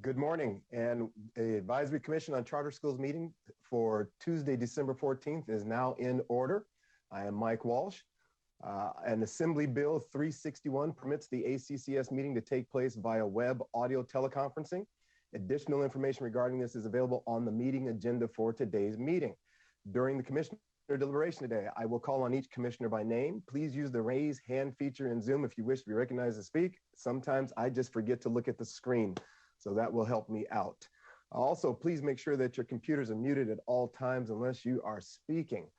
Good morning, and the Advisory Commission on Charter Schools meeting for Tuesday, December 14th is now in order. I am Mike Walsh. An Assembly Bill 361 permits the ACCS meeting to take place via web audio teleconferencing. Additional information regarding this is available on the meeting agenda for today's meeting. During the commissioner deliberation today, I will call on each commissioner by name. Please use the raise hand feature in Zoom if you wish to be recognized to speak. Sometimes I just forget to look at the screen, so that will help me out. Also, please make sure that your computers are muted at all times unless you are speaking.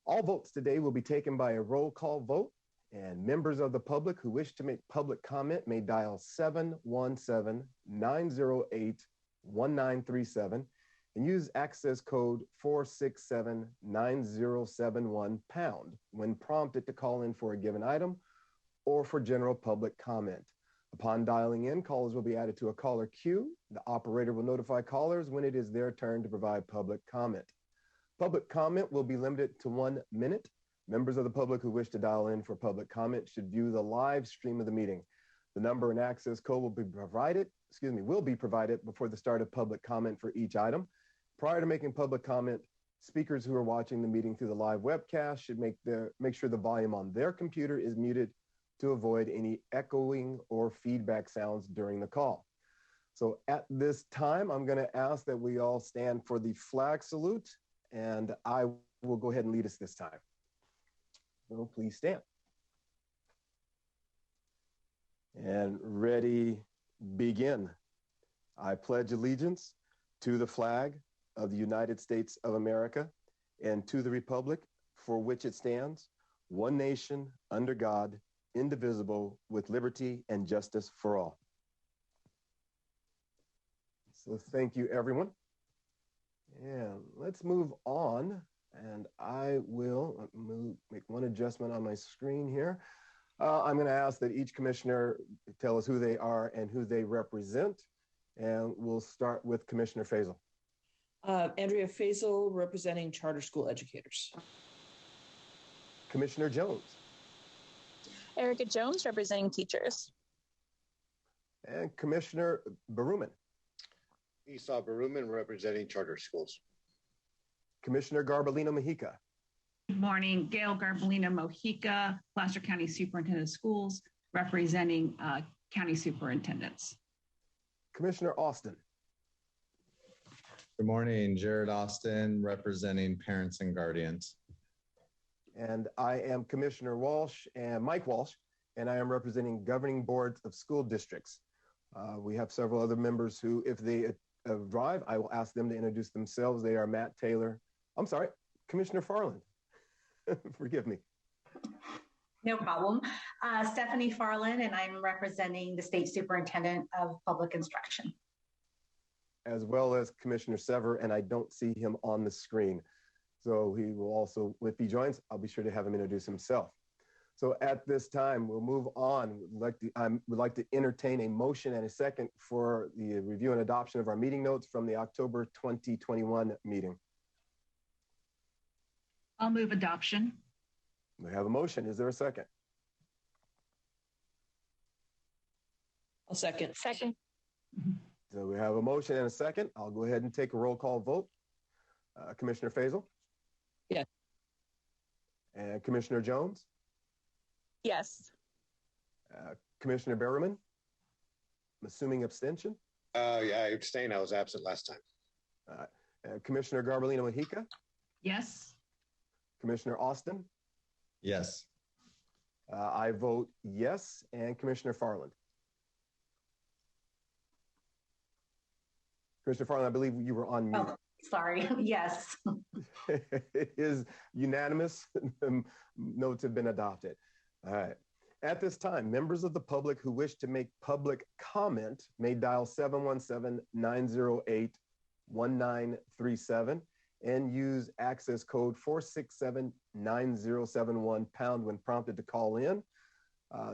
All votes today will be taken by a roll call vote, and members of the public who wish to make public comment may dial 717-908-1937 and use access code 467-9071 # when prompted to call in for a given item or for general public comment. Upon dialing in, callers will be added to a caller queue. The operator will notify callers when it is their turn to provide public comment. Public comment will be limited to 1 minute. Members of the public who wish to dial in for public comment should view the live stream of the meeting. The number and access code will be provided before the start of public comment for each item. Prior to making public comment, speakers who are watching the meeting through the live webcast should make sure the volume on their computer is muted to avoid any echoing or feedback sounds during the call. So at this time, I'm going to ask that we all stand for the flag salute, and I will go ahead and lead us this time. So please stand. And ready, begin. I pledge allegiance to the flag of the United States of America and to the republic for which it stands, one nation under God, indivisible, with liberty and justice for all. So thank you, everyone. And let's move on. And I will make one adjustment on my screen here. I'm going to ask that each commissioner tell us who they are and who they represent. And we'll start with Commissioner Faisal. Andrea Faisal, representing charter school educators. Commissioner Jones. Erica Jones, representing teachers. And Commissioner Baruman. Esau Baruman, representing charter schools. Commissioner Garbalino Mojica. Good morning, Gail Garbalino Mojica, Placer County Superintendent of Schools, representing county superintendents. Commissioner Austin. Good morning, Jared Austin, representing parents and guardians. And I am Commissioner Walsh and Mike Walsh, and I am representing governing boards of school districts. We have several other members who, if they arrive, I will ask them to introduce themselves. They are Matt Taylor. I'm sorry, Commissioner Farland. Forgive me. No problem. Stephanie Farland, and I'm representing the State Superintendent of Public Instruction. As well as Commissioner Sever, and I don't see him on the screen. So he will also, if he joins, I'll be sure to have him introduce himself. So at this time, we'll move on. I would like to entertain a motion and a second for the review and adoption of our meeting notes from the October 2021 meeting. I'll move adoption. We have a motion. Is there a second? I'll second. Second. So we have a motion and a second. I'll go ahead and take a roll call vote. Commissioner Faisal? Yes. And Commissioner Jones? Yes. Commissioner Berriman? I'm assuming abstention? Yeah, I abstain. I was absent last time. Commissioner Garbalino Mojica? Yes. Commissioner Austin? Yes. I vote yes. And Commissioner Farland? Commissioner Farland, I believe you were on mute. Oh, sorry. Yes. It is unanimous. Notes have been adopted. All right. At this time, members of the public who wish to make public comment may dial 717-908-1937 and use access code 467-9071 # when prompted to call in.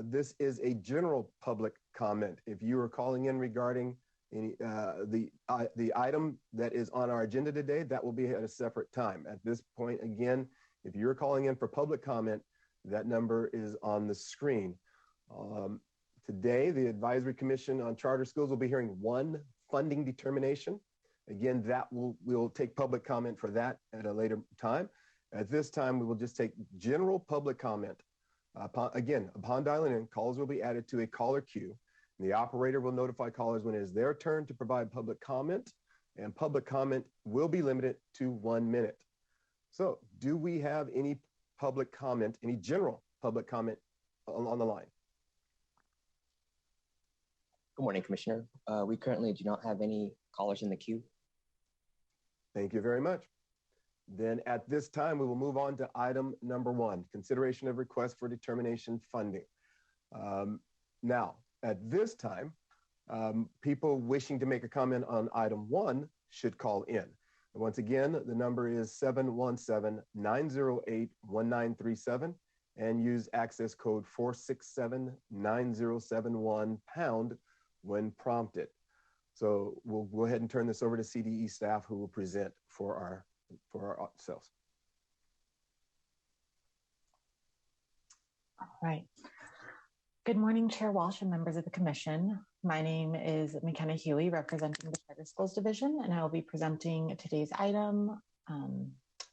This is a general public comment. If you are calling in regarding the item that is on our agenda today, that will be at a separate time. At this point, again, if you're calling in for public comment, that number is on the screen. Today, the Advisory Commission on Charter Schools will be hearing one funding determination. Again, we'll take public comment for that at a later time. At this time, we will just take general public comment. Upon dialing in, calls will be added to a caller queue. The operator will notify callers when it is their turn to provide public comment, and public comment will be limited to 1 minute. So, do we have any public comment, any general public comment on the line? Good morning, Commissioner. We currently do not have any callers in the queue. Thank you very much. Then at this time, we will move on to item number 1, consideration of request for determination funding. Now, at this time, people wishing to make a comment on item 1 should call in. And once again, the number is 717-908-1937 and use access code 467-9071# when prompted. So we'll go ahead and turn this over to CDE staff who will present for ourselves. All right. Good morning, Chair Walsh and members of the Commission. My name is McKenna Huey, representing the Charter Schools Division, and I will be presenting today's item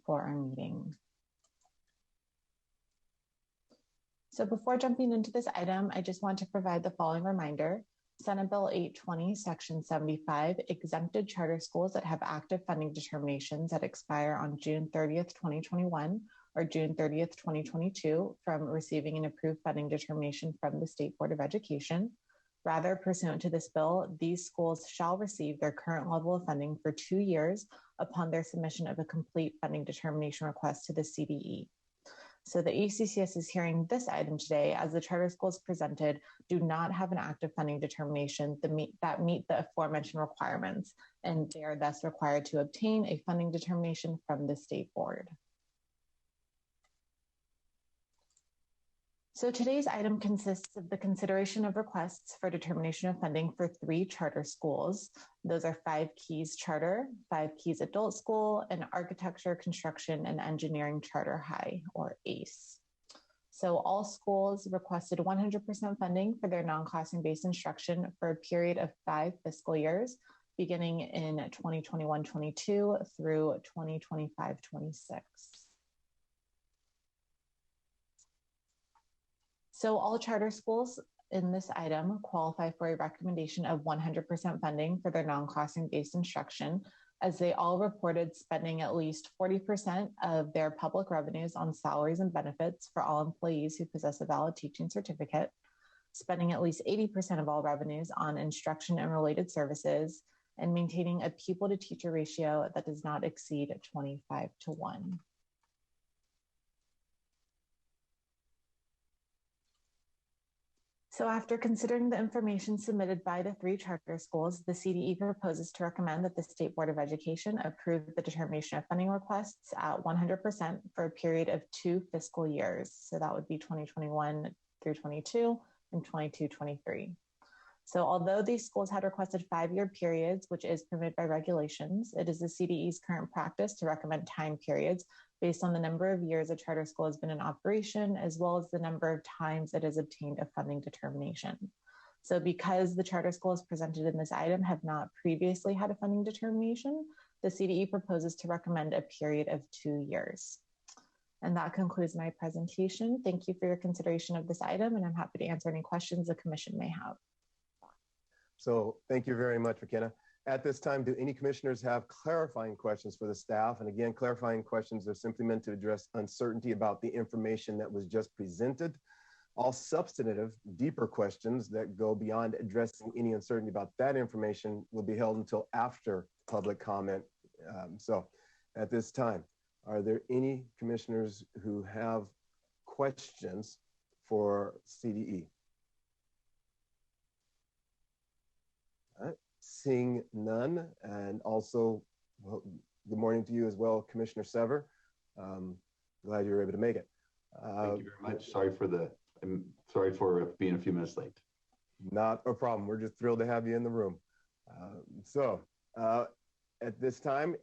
for our meeting. So before jumping into this item, I just want to provide the following reminder. Senate Bill 820, Section 75, exempted charter schools that have active funding determinations that expire on June 30th, 2021 or June 30th, 2022 from receiving an approved funding determination from the State Board of Education. Rather, pursuant to this bill, these schools shall receive their current level of funding for 2 years upon their submission of a complete funding determination request to the CDE. So the ACCS is hearing this item today as the charter schools presented do not have an active funding determination that meet the aforementioned requirements, and they are thus required to obtain a funding determination from the State Board. So today's item consists of the consideration of requests for determination of funding for 3 charter schools. Those are 5 Keys Charter, 5 Keys Adult School, and Architecture, Construction, and Engineering Charter High, or ACE. So all schools requested 100% funding for their non-classroom based instruction for a period of 5 fiscal years, beginning in 2021-22 through 2025-26. So all charter schools in this item qualify for a recommendation of 100% funding for their non-classroom based instruction, as they all reported spending at least 40% of their public revenues on salaries and benefits for all employees who possess a valid teaching certificate, spending at least 80% of all revenues on instruction and related services, and maintaining a pupil to teacher ratio that does not exceed 25:1. So after considering the information submitted by the 3 charter schools, the CDE proposes to recommend that the State Board of Education approve the determination of funding requests at 100% for a period of 2 fiscal years. So that would be 2021 through 22 and 22-23. So although these schools had requested 5-year periods, which is permitted by regulations, it is the CDE's current practice to recommend time periods based on the number of years a charter school has been in operation, as well as the number of times it has obtained a funding determination. So because the charter schools presented in this item have not previously had a funding determination, the CDE proposes to recommend a period of 2 years. And that concludes my presentation. Thank you for your consideration of this item, and I'm happy to answer any questions the Commission may have. So thank you very much, McKenna. At this time, do any commissioners have clarifying questions for the staff? And again, clarifying questions are simply meant to address uncertainty about the information that was just presented. All substantive, deeper questions that go beyond addressing any uncertainty about that information will be held until after public comment. So at this time, are there any commissioners who have questions for CDE? All right. Seeing none, and also well, good morning to you as well, Commissioner Sever. Glad you were able to make it. Thank you very much. I'm sorry for being a few minutes late. Not a problem. We're just thrilled to have you in the room. At this time,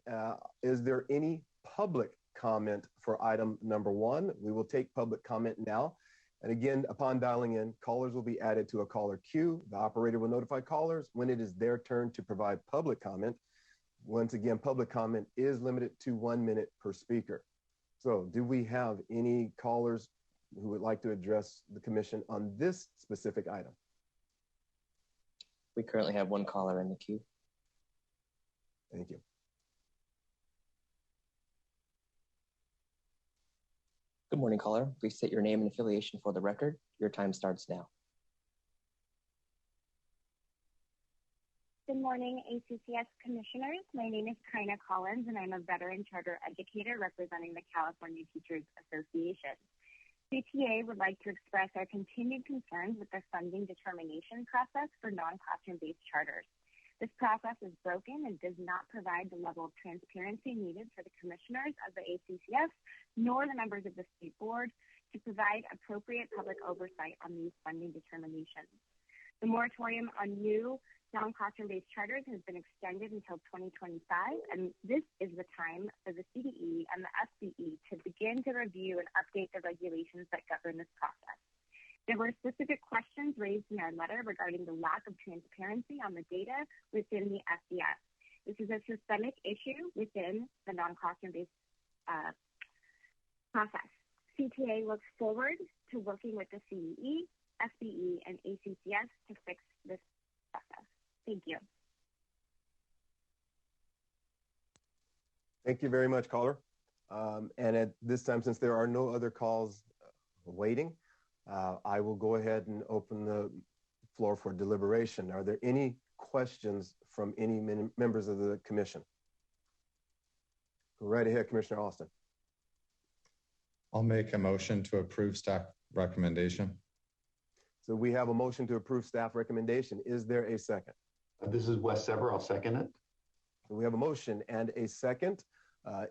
is there any public comment for item number 1? We will take public comment now. And again, upon dialing in, callers will be added to a caller queue. The operator will notify callers when it is their turn to provide public comment. Once again, public comment is limited to 1 minute per speaker. So do we have any callers who would like to address the commission on this specific item? We currently have one caller in the queue. Thank you. Good morning, caller. Please state your name and affiliation for the record. Your time starts now. Good morning, ACCS commissioners. My name is Kaina Collins, and I'm a veteran charter educator representing the California Teachers Association. CTA would like to express our continued concerns with the funding determination process for non-classroom-based charters. This process is broken and does not provide the level of transparency needed for the commissioners of the ACCS, nor the members of the state board, to provide appropriate public oversight on these funding determinations. The moratorium on new non-classroom-based charters has been extended until 2025, and this is the time for the CDE and the SBE to begin to review and update the regulations that govern this process. There were specific questions raised in our letter regarding the lack of transparency on the data within the SDS. This is a systemic issue within the non-classroom-based process. CTA looks forward to working with the CEE, SBE, and ACCS to fix this process. Thank you. Thank you very much, caller. And at this time, since there are no other calls waiting, I will go ahead and open the floor for deliberation. Are there any questions from any members of the commission? Go right ahead, Commissioner Austin. I'll make a motion to approve staff recommendation. So we have a motion to approve staff recommendation. Is there a second? This is Wes Sever. I'll second it. So we have a motion and a second.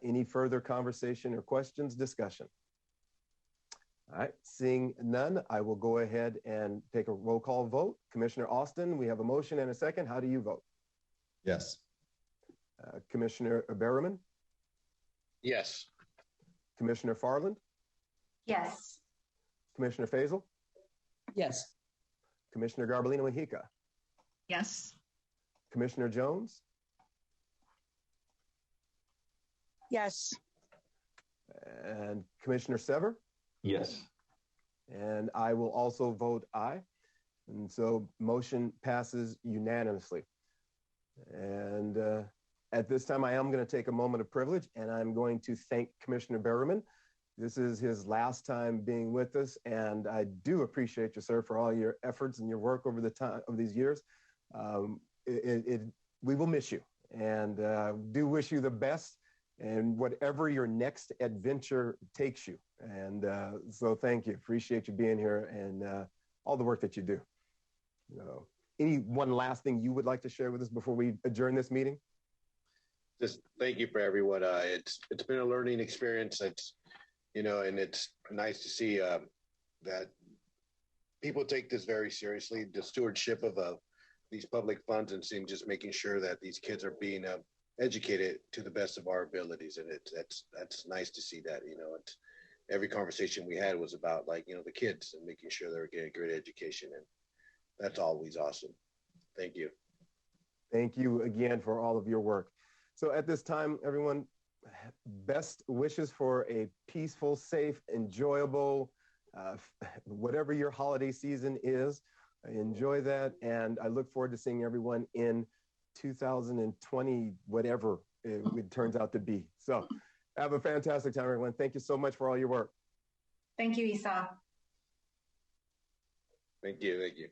Any further conversation or questions, discussion? All right, seeing none, I will go ahead and take a roll call vote. Commissioner Austin, we have a motion and a second. How do you vote? Yes. Commissioner Berriman? Yes. Commissioner Farland? Yes. Commissioner Faisal? Yes. Commissioner Garbalino-Hica? Yes. Commissioner Jones? Yes. And Commissioner Sever? Yes. And I will also vote aye. And so motion passes unanimously. And at this time, I am going to take a moment of privilege, and I'm going to thank Commissioner Berriman. This is his last time being with us, and I do appreciate you, sir, for all your efforts and your work over the time of these years. We will miss you, and do wish you the best in whatever your next adventure takes you. And so thank you. Appreciate you being here and all the work that you do. Any one last thing you would like to share with us before we adjourn this meeting? Just thank you for everyone. It's been a learning experience. It's, and it's nice to see that people take this very seriously, the stewardship of these public funds, and just making sure that these kids are being educated to the best of our abilities. And that's nice to see that. It's every conversation we had was about the kids and making sure they're getting a great education, and that's always awesome. Thank you. Thank you again for all of your work. So at this time, everyone, best wishes for a peaceful, safe, enjoyable, whatever your holiday season is. Enjoy that. And I look forward to seeing everyone in 2020, whatever it turns out to be. So have a fantastic time, everyone. Thank you so much for all your work. Thank you, Esau. Thank you. Thank you.